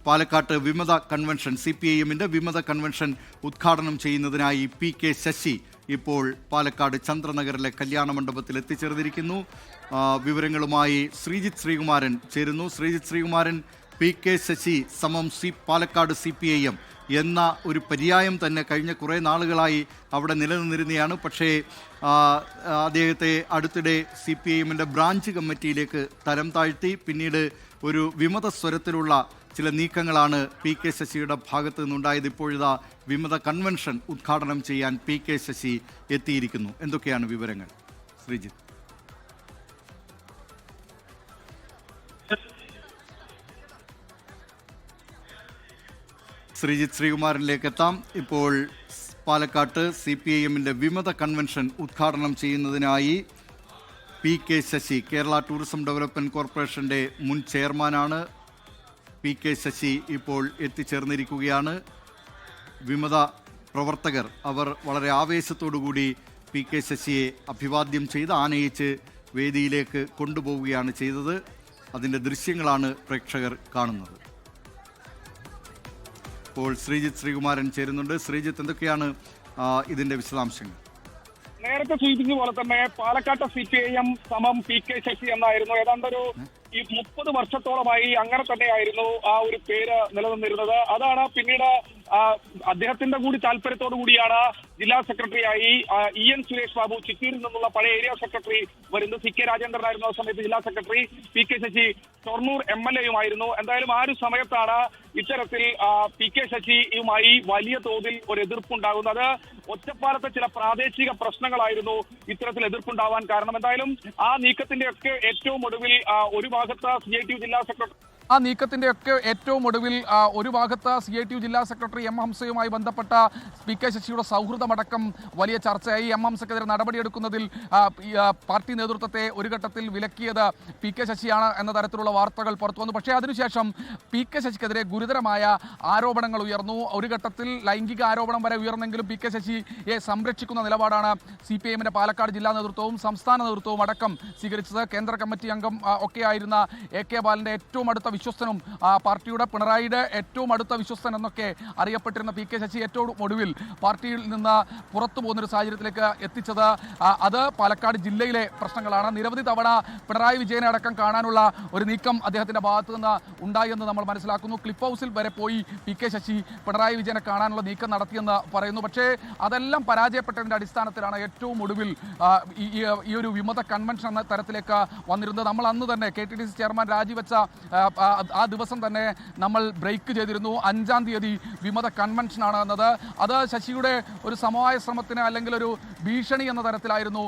പാലക്കാട്ട് വിമത കൺവെൻഷൻ CPIM-ന്റെ വിമത കൺവെൻഷൻ ഉദ്ഘാടനം ചെയ്യുന്നതിനായി PK ശശി ഇപ്പോൾ പാലക്കാട് ചന്ദ്രനഗറിലെ കല്യാണ മണ്ഡപത്തിൽ എത്തിച്ചേർന്നിരിക്കുന്നു. വിവരങ്ങളുമായി ശ്രീജിത്ത് ശ്രീകുമാരൻ ചേരുന്നു. ശ്രീജിത്ത് ശ്രീകുമാരൻ, PK ശശി സമം പാലക്കാട് CPIM എന്ന ഒരു പര്യായം തന്നെ കഴിഞ്ഞ കുറേ നാളുകളായി അവിടെ നിലനിന്നിരുന്നതാണ്. പക്ഷേ അദ്ദേഹത്തെ അടുത്തിടെ CPIM-ന്റെ ബ്രാഞ്ച് കമ്മിറ്റിയിലേക്ക് തരം താഴ്ത്തി. പിന്നീട് ഒരു വിമത സ്വരത്തിലുള്ള ചില നീക്കങ്ങളാണ് PK ശശിയുടെ ഭാഗത്തു നിന്നുണ്ടായത്. ഇപ്പോഴിതാ വിമത കൺവെൻഷൻ ഉദ്ഘാടനം ചെയ്യാൻ PK ശശി എത്തിയിരിക്കുന്നു. എന്തൊക്കെയാണ് വിവരങ്ങൾ, ശ്രീജിത്ത്? ശ്രീജിത്ത് ശ്രീകുമാരനിലേക്ക് എത്താം. ഇപ്പോൾ പാലക്കാട്ട് CPIM-ന്റെ വിമത കൺവെൻഷൻ ഉദ്ഘാടനം ചെയ്യുന്നതിനായി PK Sasi, Kerala tourism development കോർപ്പറേഷൻ്റെ മുൻ ചെയർമാനാണ്. PK ശശി ഇപ്പോൾ എത്തിച്ചേർന്നിരിക്കുകയാണ്. വിമത പ്രവർത്തകർ അവർ വളരെ ആവേശത്തോടുകൂടി PK ശശിയെ അഭിവാദ്യം ചെയ്ത് ആനയിച്ച് വേദിയിലേക്ക് കൊണ്ടുപോവുകയാണ് ചെയ്തത്. അതിൻ്റെ ദൃശ്യങ്ങളാണ് പ്രേക്ഷകർ കാണുന്നത്. ഇപ്പോൾ ശ്രീജിത്ത് ശ്രീകുമാരൻ ചേരുന്നുണ്ട്. ശ്രീജിത്ത്, എന്തൊക്കെയാണ് ഇതിൻ്റെ വിശദാംശങ്ങൾ? നേരത്തെ സൂചിപ്പിച്ച പോലെ തന്നെ പാലക്കാട്ട് CPIM സമം PK ശശി എന്നായിരുന്നു ഏതാണ്ടൊരു 30 വർഷത്തോളമായി അങ്ങനെ തന്നെയായിരുന്നു ആ ഒരു പേര് നിലനിന്നിരുന്നത്. അതാണ് പിന്നീട് അദ്ദേഹത്തിന്റെ കൂടി താല്പര്യത്തോടു കൂടിയാണ് ജില്ലാ സെക്രട്ടറിയായി EN സുരേഷ് ബാബു, ചിറ്റൂരിൽ നിന്നുള്ള പഴയ ഏരിയ സെക്രട്ടറി വരുന്നത്. CK രാജേന്ദ്രനായിരുന്നു ആ സമയത്ത് ജില്ലാ സെക്രട്ടറി. PK ശശി ഷൊർണൂർ MLA-യുമായിരുന്നു. എന്തായാലും ആ ഒരു സമയത്താണ് ഇത്തരത്തിൽ PK ശശിയുമായി വലിയ തോതിൽ ഒരു എതിർപ്പുണ്ടാകുന്നത്. ഒറ്റപ്പാലത്തെ ചില പ്രാദേശിക പ്രശ്നങ്ങളായിരുന്നു ഇത്തരത്തിൽ എതിർപ്പുണ്ടാവാൻ കാരണം. എന്തായാലും ആ നീക്കത്തിന്റെയൊക്കെ ഏറ്റവും ഒടുവിൽ ഒരു ഭാഗത്ത് CITU ജില്ലാ സെക്രട്ടറി ഒരു ഭാഗത്ത് CITU ജില്ലാ സെക്രട്ടറി M ഹംസയുമായി ബന്ധപ്പെട്ട PK ശശിയുടെ സൗഹൃദമടക്കം വലിയ ചർച്ചയായി. M ഹംസക്കെതിരെ നടപടിയെടുക്കുന്നതിൽ പാർട്ടി നേതൃത്വത്തെ ഒരു ഘട്ടത്തിൽ വിലക്കിയത് PK ശശിയാണ് എന്ന തരത്തിലുള്ള വാർത്തകൾ പുറത്തു വന്നു. പക്ഷേ അതിനുശേഷം PK ശശിക്കെതിരെ ഗുരുതരമായ ആരോപണങ്ങൾ ഉയർന്നു. ഒരു ഘട്ടത്തിൽ ലൈംഗിക ആരോപണം വരെ ഉയർന്നെങ്കിലും PK ശശിയെ സംരക്ഷിക്കുന്ന നിലപാടാണ് CPIM-ന്റെ പാലക്കാട് ജില്ലാ നേതൃത്വവും സംസ്ഥാന നേതൃത്വവും അടക്കം സ്വീകരിച്ചത്. കേന്ദ്ര കമ്മിറ്റി അംഗം ഒക്കെയായിരുന്ന AK ബാലന്റെ ഏറ്റവും അടുത്ത വിശ്വസ്തനും പാർട്ടിയുടെ പിണറായിയുടെ ഏറ്റവും അടുത്ത വിശ്വസ്തൻ എന്നൊക്കെ അറിയപ്പെട്ടിരുന്ന PK ശശി ഏറ്റവും ഒടുവിൽ പാർട്ടിയിൽ നിന്ന് പുറത്തു പോകുന്നൊരു സാഹചര്യത്തിലേക്ക് എത്തിച്ചത് അത് പാലക്കാട് ജില്ലയിലെ പ്രശ്നങ്ങളാണ്. നിരവധി തവണ പിണറായി വിജയനെ അടക്കം കാണാനുള്ള ഒരു നീക്കം അദ്ദേഹത്തിന്റെ ഭാഗത്തു നിന്ന് ഉണ്ടായെന്ന് നമ്മൾ മനസ്സിലാക്കുന്നു. ക്ലിഫ് ഹൗസിൽ വരെ പോയി PK ശശി പിണറായി വിജയനെ കാണാനുള്ള നീക്കം നടത്തിയെന്ന് പറയുന്നു. പക്ഷേ അതെല്ലാം പരാജയപ്പെട്ടതിന്റെ അടിസ്ഥാനത്തിലാണ് ഏറ്റവും ഒടുവിൽ ഈ ഒരു വിമത കൺവെൻഷൻ എന്ന തരത്തിലേക്ക് വന്നിരുന്നത്. നമ്മൾ അന്ന് തന്നെ KTDC ചെയർമാൻ രാജിവെച്ച ആ ദിവസം തന്നെ നമ്മൾ ബ്രേക്ക് ചെയ്തിരുന്നു. 5-ാം തീയതി വിമത കൺവെൻഷനാണ് എന്നത്. അത് ശശിയുടെ ഒരു സമവായ ശ്രമത്തിന് അല്ലെങ്കിൽ ഒരു ഭീഷണി എന്ന തരത്തിലായിരുന്നു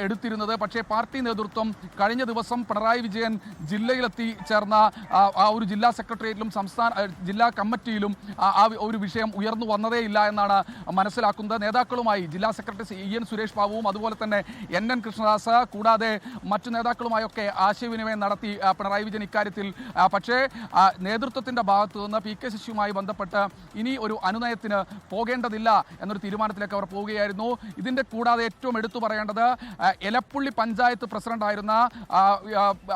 എടുത്തിരുന്നത്. പക്ഷേ പാർട്ടി നേതൃത്വം കഴിഞ്ഞ ദിവസം പിണറായി വിജയൻ ജില്ലയിലെത്തി ചേർന്ന ആ ഒരു ജില്ലാ സെക്രട്ടേറിയറ്റിലും ജില്ലാ കമ്മിറ്റിയിലും ആ ഒരു വിഷയം ഉയർന്നു വന്നതേയില്ല എന്നാണ് മനസ്സിലാക്കുന്നത്. നേതാക്കളുമായി ജില്ലാ സെക്രട്ടറി EN സുരേഷ് ബാബുവും അതുപോലെ തന്നെ NN കൃഷ്ണദാസ് കൂടാതെ മറ്റു നേതാക്കളുമായൊക്കെ ആശയവിനിമയം നടത്തി പിണറായി വിജയൻ ഇക്കാര്യത്തിൽ. പക്ഷേ നേതൃത്വത്തിന്റെ ഭാഗത്തു നിന്ന് PK ശശിയുമായി ബന്ധപ്പെട്ട് ഇനി ഒരു അനുനയത്തിന് പോകേണ്ടതില്ല എന്നൊരു തീരുമാനത്തിലേക്ക് അവർ പോവുകയായിരുന്നു. ഇതിന്റെ കൂടാതെ ഏറ്റവും എടുത്തു പറയേണ്ടത് എലപ്പുള്ളി പഞ്ചായത്ത് പ്രസിഡന്റായിരുന്ന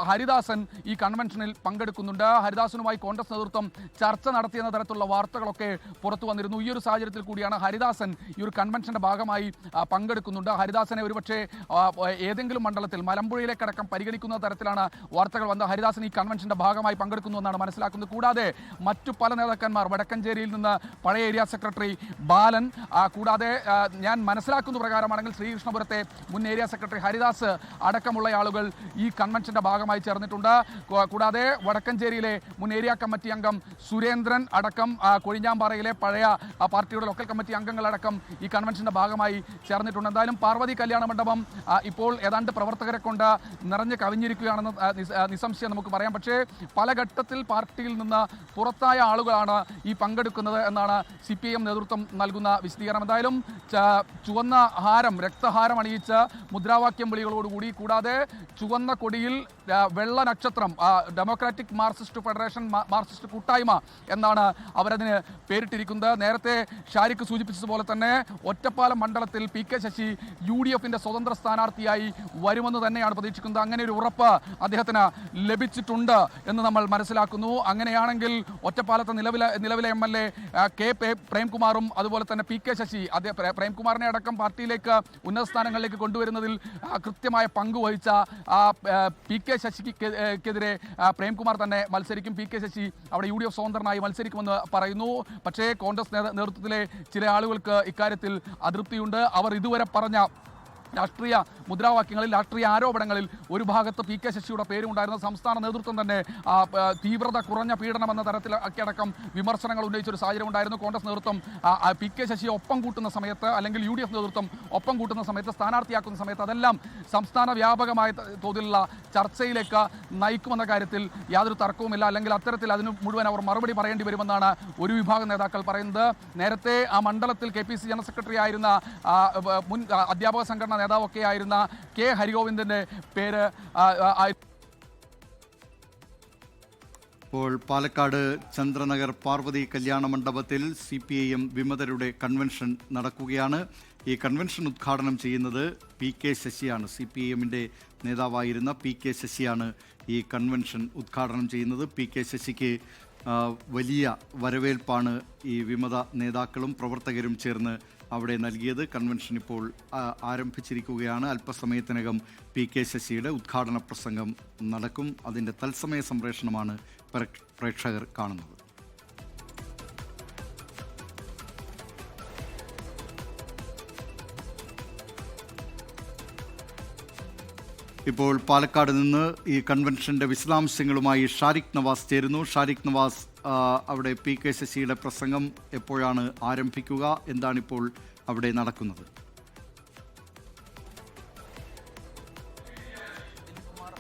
ഹരിദാസൻ ഈ കൺവെൻഷനിൽ പങ്കെടുക്കുന്നുണ്ട്. ഹരിദാസനുമായി കോൺഗ്രസ് നേതൃത്വം ചർച്ച നടത്തിയെന്ന തരത്തിലുള്ള വാർത്തകളൊക്കെ പുറത്തു വന്നിരുന്നു. ഈ ഒരു സാഹചര്യത്തിൽ കൂടിയാണ് ഹരിദാസൻ ഈ ഒരു കൺവെൻഷന്റെ ഭാഗമായി പങ്കെടുക്കുന്നുണ്ട്. ഹരിദാസനെ ഒരുപക്ഷെ ഏതെങ്കിലും മണ്ഡലത്തിൽ മലമ്പുഴയിലേക്കടക്കം പരിഗണിക്കുന്ന തരത്തിലാണ് വാർത്തകൾ വന്നത്. ഹരിദാസൻ ഈ കൺവെൻഷന്റെ ഭാഗമായി പങ്കെടുക്കുന്നു എന്നാണ് മനസ്സിലാക്കുന്നത്. കൂടാതെ മറ്റു പല നേതാക്കന്മാർ, വടക്കഞ്ചേരിയിൽ നിന്ന് പഴയ ഏരിയ സെക്രട്ടറി ബാലൻ, കൂടാതെ ഞാൻ മനസ്സിലാക്കുന്ന പ്രകാരമാണെങ്കിൽ ശ്രീകൃഷ്ണപുരത്തെ മുൻ ഏരിയ സെക്രട്ടറി ഹരിദാസ് അടക്കമുള്ള ആളുകൾ ഈ കൺവെൻഷന്റെ ഭാഗമായി ചേർന്നിട്ടുണ്ട്. കൂടാതെ വടക്കഞ്ചേരിയിലെ മുൻ ഏരിയ കമ്മിറ്റി അംഗം സുരേന്ദ്രൻ അടക്കം, കൊഴിഞ്ഞാമ്പാറയിലെ പഴയ പാർട്ടിയുടെ ലോക്കൽ കമ്മിറ്റി അംഗങ്ങളടക്കം ഈ കൺവെൻഷന്റെ ഭാഗമായി ചേർന്നിട്ടുണ്ട്. എന്തായാലും പാർവതി കല്യാണ മണ്ഡപം ഇപ്പോൾ ഏതാണ്ട് പ്രവർത്തകരെ കൊണ്ട് നിറഞ്ഞു കവിഞ്ഞിരിക്കുകയാണെന്ന് നിസ്സംശയം നമുക്ക് പറയാം. പക്ഷേ പല ഘട്ടത്തിൽ പാർട്ടിയിൽ നിന്ന് പുറത്തായ ആളുകളാണ് ഈ പങ്കെടുക്കുന്നത് എന്നാണ് CPIM നേതൃത്വം നൽകുന്ന വിശദീകരണം. എന്തായാലും ചുവന്ന ഹാരം, രക്തഹാരം അണിയിച്ച് മുദ്രാവാക്യം വിളികളോടുകൂടി, കൂടാതെ ചുവന്ന കൊടിയിൽ വെള്ള നക്ഷത്രം, ഡെമോക്രാറ്റിക് മാർക്സിസ്റ്റ് ഫെഡറേഷൻ മാർക്സിസ്റ്റ് കൂട്ടായ്മ എന്നാണ് അവരതിന് പേരിട്ടിരിക്കുന്നത്. നേരത്തെ ഷാരിഖ് സൂചിപ്പിച്ചതുപോലെ തന്നെ ഒറ്റപ്പാലം മണ്ഡലത്തിൽ PK ശശി UDF-ന്റെ സ്വതന്ത്ര സ്ഥാനാർത്ഥിയായി വരുമെന്ന് തന്നെയാണ് പ്രതീക്ഷിക്കുന്നത്. അങ്ങനെ ഒരു ഉറപ്പ് അദ്ദേഹത്തിന് ലഭിച്ചിട്ടുണ്ട് എന്ന് നമ്മൾ മനസ്സിലാക്കുന്നു. അങ്ങനെയാണെങ്കിൽ ഒറ്റപ്പാലത്തെ നിലവിലെ MLA കെ പ്രേംകുമാറും അതുപോലെ തന്നെ PK ശശി, പ്രേംകുമാറിനെ അടക്കം പാർട്ടിയിലേക്ക് ഉന്നത സ്ഥാനങ്ങളിലേക്ക് കൊണ്ടുവരുന്നതിൽ കൃത്യമായ പങ്ക് വഹിച്ച PK ശശിക്കെതിരെ പ്രേംകുമാർ തന്നെ മത്സരിക്കും. PK ശശി അവിടെ UDF സ്വതന്ത്രനായി മത്സരിക്കുമെന്ന് പറയുന്നു. പക്ഷേ കോൺഗ്രസ് നേതൃത്വത്തിലെ ചില ആളുകൾക്ക് ഇക്കാര്യത്തിൽ അതൃപ്തിയുണ്ട്. അവർ ഇതുവരെ പറഞ്ഞ രാഷ്ട്രീയ മുദ്രാവാക്യങ്ങളിൽ, രാഷ്ട്രീയ ആരോപണങ്ങളിൽ ഒരു ഭാഗത്ത് PK ശശിയുടെ പേരുണ്ടായിരുന്ന സംസ്ഥാന നേതൃത്വം തന്നെ തീവ്രത കുറഞ്ഞ പീഡനം എന്ന തരത്തിൽ അടക്കം വിമർശനങ്ങൾ ഉന്നയിച്ചൊരു സാഹചര്യം ഉണ്ടായിരുന്നു. കോൺഗ്രസ് നേതൃത്വം PK ശശിയെ ഒപ്പം കൂട്ടുന്ന സമയത്ത്, അല്ലെങ്കിൽ UDF നേതൃത്വം ഒപ്പം കൂട്ടുന്ന സമയത്ത്, സ്ഥാനാർത്ഥിയാക്കുന്ന സമയത്ത് അതെല്ലാം സംസ്ഥാന വ്യാപകമായ തോതിലുള്ള ചർച്ചയിലേക്ക് നയിക്കുമെന്ന കാര്യത്തിൽ യാതൊരു തർക്കവുമില്ല. അല്ലെങ്കിൽ അത്തരത്തിൽ അതിന് മുഴുവൻ അവർ മറുപടി പറയേണ്ടി വരുമെന്നാണ് ഒരു വിഭാഗം നേതാക്കൾ പറയുന്നത്. നേരത്തെ ആ മണ്ഡലത്തിൽ KPC ജനറൽ സെക്രട്ടറി ആയിരുന്ന മുൻ അധ്യാപക സംഘടന നേതാവൊക്കെ ആയിരുന്ന K ഹരിഗോവിന്ദന്റെ പേര് ഇപ്പോൾ പാലക്കാട് ചന്ദ്രനഗർ പാർവതി കല്യാണ മണ്ഡപത്തിൽ CPIM വിമതരുടെ കൺവെൻഷൻ നടക്കുകയാണ്. ഈ കൺവെൻഷൻ ഉദ്ഘാടനം ചെയ്യുന്നത് PK ശശിയാണ്. CPIMന്റെ നേതാവായിരുന്ന PK ശശിയാണ് ഈ കൺവെൻഷൻ ഉദ്ഘാടനം ചെയ്യുന്നത്. PK ശശിക്ക് വലിയ വരവേൽപ്പാണ് ഈ വിമത നേതാക്കളും പ്രവർത്തകരും ചേർന്ന് അവിടെ നൽകിയത്. കൺവെൻഷൻ ഇപ്പോൾ ആരംഭിച്ചിരിക്കുകയാണ്. അല്പസമയത്തിനകം PK ശശിയുടെ ഉദ്ഘാടന പ്രസംഗം നടക്കും. അതിൻ്റെ തത്സമയ സംപ്രേഷണമാണ് പ്രേക്ഷകർ കാണുന്നത്. ഇപ്പോൾ പാലക്കാട് നിന്ന് ഈ കൺവെൻഷൻ്റെ വിശദാംശങ്ങളുമായി ഷാരിഖ് നവാസ് ചേരുന്നു. ഷാരിഖ് നവാസ്, അവിടെ PK ശശിയുടെ പ്രസംഗം എപ്പോഴാണ് ആരംഭിക്കുക? എന്താണിപ്പോൾ അവിടെ നടക്കുന്നത്?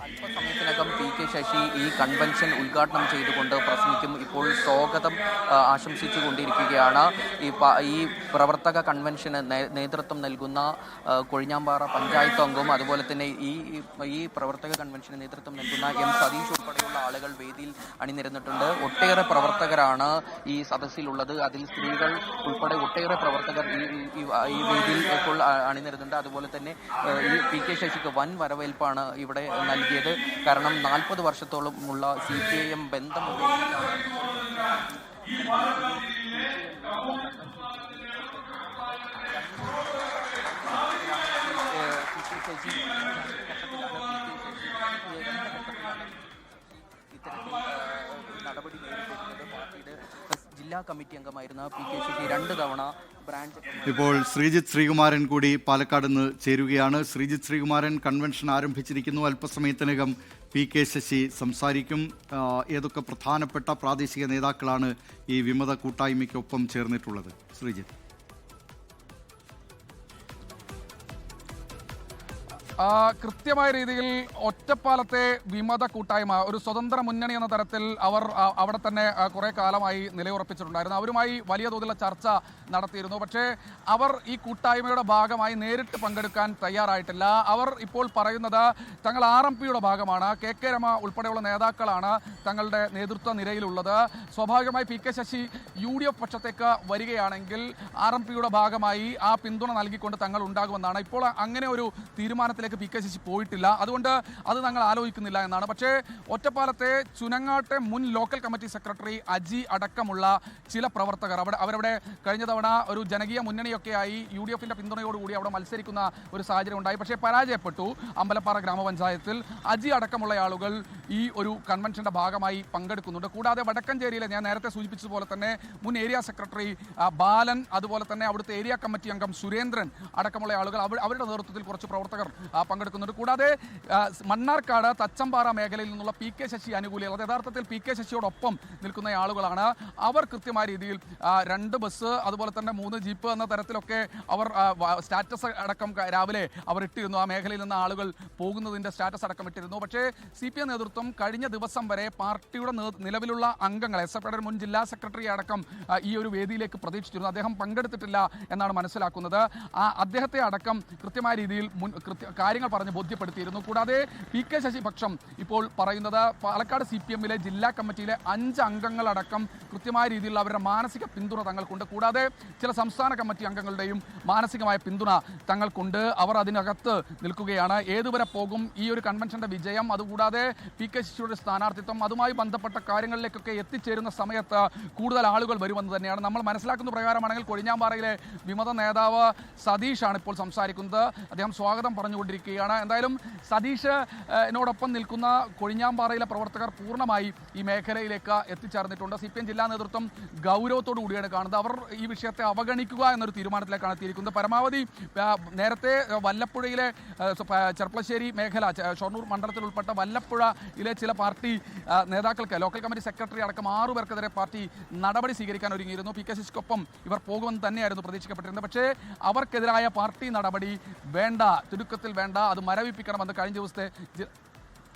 അല്പസമയത്തിനകം PK ശശി ഈ കൺവെൻഷൻ ഉദ്ഘാടനം ചെയ്തുകൊണ്ട് പ്രസംഗിക്കും. ഇപ്പോൾ സ്വാഗതം ആശംസിച്ചു കൊണ്ടിരിക്കുകയാണ്. ഈ പ്രവർത്തക കൺവെൻഷന് നേതൃത്വം നൽകുന്ന കൊഴിഞ്ഞാമ്പാറ പഞ്ചായത്ത് അംഗവും അതുപോലെ തന്നെ ഈ പ്രവർത്തക കൺവെൻഷന് നേതൃത്വം നൽകുന്ന M സതീഷ് ഉൾപ്പെടെയുള്ള ആളുകൾ വേദിയിൽ അണിനിരന്നിട്ടുണ്ട്. ഒട്ടേറെ പ്രവർത്തകരാണ് ഈ സദസ്സിലുള്ളത്. അതിൽ സ്ത്രീകൾ ഉൾപ്പെടെ ഒട്ടേറെ പ്രവർത്തകർ ഈ വേദിയിൽ ഇപ്പോൾ അണിനിരുന്നുണ്ട്. അതുപോലെ തന്നെ ഈ PK ശശിക്ക് വൻ വരവേൽപ്പാണ് ഇവിടെ നൽകിയത്. കാരണം 40 വർഷത്തോളം ഉള്ള CPIM ബന്ധം നടപടി നേരിട്ടിരുന്നത് പാർട്ടിയുടെ ജില്ലാ കമ്മിറ്റി അംഗമായിരുന്ന PK ശശി 2 തവണ ബ്രാഞ്ച്. ഇപ്പോൾ ശ്രീജിത്ത് ശ്രീകുമാരൻ കൂടി പാലക്കാട് നിന്ന് ചേരുകയാണ്. ശ്രീജിത്ത് ശ്രീകുമാരൻ, കൺവെൻഷൻ ആരംഭിച്ചിരിക്കുന്നു. അല്പസമയത്തിനകം PK ശശി സംസാരിക്കും. ഏതൊക്കെ പ്രധാനപ്പെട്ട പ്രാദേശിക നേതാക്കളാണ് ഈ വിമത കൂട്ടായ്മയ്ക്കൊപ്പം ചേർന്നിട്ടുള്ളത്? ശ്രീജിത്ത്. കൃത്യമായ രീതിയിൽ ഒറ്റപ്പാലത്തെ വിമത കൂട്ടായ്മ ഒരു സ്വതന്ത്ര മുന്നണി എന്ന തരത്തിൽ അവർ അവിടെ തന്നെ കുറേ കാലമായി നിലയുറപ്പിച്ചിട്ടുണ്ടായിരുന്നു. അവരുമായി വലിയ തോതിലുള്ള ചർച്ച നടത്തിയിരുന്നു. പക്ഷേ അവർ ഈ കൂട്ടായ്മയുടെ ഭാഗമായി നേരിട്ട് പങ്കെടുക്കാൻ തയ്യാറായിട്ടില്ല. അവർ ഇപ്പോൾ പറയുന്നത് തങ്ങൾ RMPയുടെ ഭാഗമാണ്, KK രമ ഉൾപ്പെടെയുള്ള നേതാക്കളാണ് തങ്ങളുടെ നേതൃത്വ നിരയിലുള്ളത്. സ്വാഭാവികമായി PK ശശി UDF പക്ഷത്തേക്ക് വരികയാണെങ്കിൽ RMPയുടെ ഭാഗമായി ആ പിന്തുണ നൽകിക്കൊണ്ട് തങ്ങൾ ഉണ്ടാകുമെന്നാണ്. ഇപ്പോൾ അങ്ങനെ ഒരു തീരുമാനത്തിൽ PK ശശി പോയിട്ടില്ല. അതുകൊണ്ട് അത് ഞങ്ങൾ ആലോചിക്കുന്നില്ല എന്നാണ്. പക്ഷേ ഒറ്റപ്പാലത്തെ ചുനങ്ങാട്ടെ മുൻ ലോക്കൽ കമ്മിറ്റി സെക്രട്ടറി അജി അടക്കമുള്ള ചില പ്രവർത്തകർ അവരവിടെ കഴിഞ്ഞ തവണ ഒരു ജനകീയ മുന്നണിയൊക്കെയായി UDFന്റെ പിന്തുണയോടുകൂടി അവിടെ മത്സരിക്കുന്ന ഒരു സാഹചര്യം ഉണ്ടായി. പക്ഷേ പരാജയപ്പെട്ടു അമ്പലപ്പാറ ഗ്രാമപഞ്ചായത്തിൽ. അജി അടക്കമുള്ള ആളുകൾ ഈ ഒരു കൺവെൻഷന്റെ ഭാഗമായി പങ്കെടുക്കുന്നുണ്ട്. കൂടാതെ വടക്കഞ്ചേരിയിലെ ഞാൻ നേരത്തെ സൂചിപ്പിച്ചതുപോലെ തന്നെ മുൻ ഏരിയ സെക്രട്ടറി ബാലൻ, അതുപോലെ തന്നെ അവിടുത്തെ ഏരിയ കമ്മിറ്റി അംഗം സുരേന്ദ്രൻ അടക്കമുള്ള ആളുകൾ അവരുടെ നേതൃത്വത്തിൽ കുറച്ച് പ്രവർത്തകർ പങ്കെടുക്കുന്നുണ്ട്. കൂടാതെ മണ്ണാർക്കാട് തച്ചമ്പാറ മേഖലയിൽ നിന്നുള്ള PK ശശി അനുകൂലികൾ, അത് യഥാർത്ഥത്തിൽ PK ശശിയോടൊപ്പം നിൽക്കുന്ന ആളുകളാണ്. അവർ കൃത്യമായ രീതിയിൽ 2 ബസ് അതുപോലെ തന്നെ 3 ജീപ്പ് എന്ന തരത്തിലൊക്കെ അവർ സ്റ്റാറ്റസ് അടക്കം രാവിലെ അവർ ഇട്ടിരുന്നു. ആ മേഖലയിൽ നിന്ന് ആളുകൾ പോകുന്നതിൻ്റെ സ്റ്റാറ്റസ് അടക്കം ഇട്ടിരുന്നു. പക്ഷേ CPM നേതൃത്വം കഴിഞ്ഞ ദിവസം വരെ പാർട്ടിയുടെ നിലവിലുള്ള അംഗങ്ങളെ SFയുടെ മുൻ ജില്ലാ സെക്രട്ടറി അടക്കം ഈ ഒരു വേദിയിലേക്ക് പ്രതീക്ഷിച്ചിരുന്നു. അദ്ദേഹം പങ്കെടുത്തിട്ടില്ല എന്നാണ് മനസ്സിലാക്കുന്നത്. അദ്ദേഹത്തെ അടക്കം കൃത്യമായ രീതിയിൽ കാര്യങ്ങൾ പറഞ്ഞ് ബോധ്യപ്പെടുത്തിയിരുന്നു. കൂടാതെ PK ശശി പക്ഷം ഇപ്പോൾ പറയുന്നത് പാലക്കാട് CPM-ലെ ജില്ലാ കമ്മിറ്റിയിലെ 5 അംഗങ്ങളടക്കം കൃത്യമായ രീതിയിലുള്ള അവരുടെ മാനസിക പിന്തുണ തങ്ങൾക്കുണ്ട്. കൂടാതെ ചില സംസ്ഥാന കമ്മിറ്റി അംഗങ്ങളുടെയും മാനസികമായ പിന്തുണ തങ്ങൾക്കുണ്ട്. അവർ അതിനകത്ത് നിൽക്കുകയാണ്. ഏതുവരെ പോകും ഈ ഒരു കൺവെൻഷന്റെ വിജയം, അതുകൂടാതെ PK ശശിയുടെ സ്ഥാനാർത്ഥിത്വം, അതുമായി ബന്ധപ്പെട്ട കാര്യങ്ങളിലേക്കൊക്കെ എത്തിച്ചേരുന്ന സമയത്ത് കൂടുതൽ ആളുകൾ വരുമെന്ന് തന്നെയാണ് നമ്മൾ മനസ്സിലാക്കുന്ന പ്രകാരമാണെങ്കിൽ. കൊഴിഞ്ഞാമ്പാറയിലെ വിമത നേതാവ് സതീഷാണ് ഇപ്പോൾ സംസാരിക്കുന്നത്. അദ്ദേഹം സ്വാഗതം പറഞ്ഞുകൊണ്ടിരിക്കുകയാണ്. എന്തായാലും സതീഷ് എന്നോടൊപ്പം നിൽക്കുന്ന കൊഴിഞ്ഞാമ്പാറയിലെ പ്രവർത്തകർ പൂർണ്ണമായി ഈ മേഖലയിലേക്ക് എത്തിച്ചേർന്നിട്ടുണ്ട്. CPM ജില്ലാ നേതൃത്വം ഗൗരവത്തോടു കൂടിയാണ് കാണുന്നത്. അവർ ഈ വിഷയത്തെ അവഗണിക്കുക എന്നൊരു തീരുമാനത്തിലേക്കാണ് എത്തിയിരിക്കുന്നത്. പരമാവധി നേരത്തെ വല്ലപ്പുഴയിലെ ചെർപ്പളശ്ശേരി മേഖല, ഷൊർണൂർ മണ്ഡലത്തിൽ ഉൾപ്പെട്ട വല്ലപ്പുഴയിലെ ചില പാർട്ടി നേതാക്കൾക്ക്, ലോക്കൽ കമ്മിറ്റി സെക്രട്ടറി അടക്കം 6 പേർക്കെതിരെ പാർട്ടി നടപടി സ്വീകരിക്കാൻ ഒരുങ്ങിയിരുന്നു. PK ശശിക്കൊപ്പം ഇവർ പോകുമെന്ന് തന്നെയായിരുന്നു പ്രതീക്ഷിക്കപ്പെട്ടിരുന്നത്. പക്ഷേ അവർക്കെതിരായ പാർട്ടി നടപടി വേണ്ട, തിടുക്കത്തിൽ വേണ്ട, അത് മരവിപ്പിക്കണമെന്ന് കഴിഞ്ഞ ദിവസത്തെ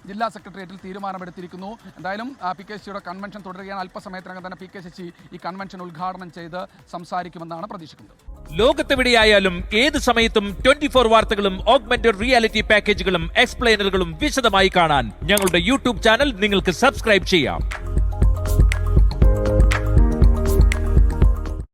ജില്ലാ സെക്രട്ടേറിയറ്റിൽ തീരുമാനമെടുത്തിരിക്കുന്നു. എന്തായാലും PK ശശിയുടെ കൺവെൻഷൻ തുടരുകയാണ്. അല്പസമയത്തിനകം തന്നെ PK ശശി ഈ കൺവെൻഷൻ ഉദ്ഘാടനം ചെയ്ത് സംസാരിക്കുമെന്നാണ് പ്രതീക്ഷിക്കുന്നത്. ലോകത്തെവിടെയായാലും ഏത് സമയത്തും 24 വാർത്തകളും ഓഗ്മെന്റഡ് റിയാലിറ്റി പാക്കേജുകളും എക്സ്പ്ലെയിനറുകളും വിശദമായി കാണാൻ ഞങ്ങളുടെ YouTube ചാനൽ നിങ്ങൾക്ക് സബ്സ്ക്രൈബ് ചെയ്യാം.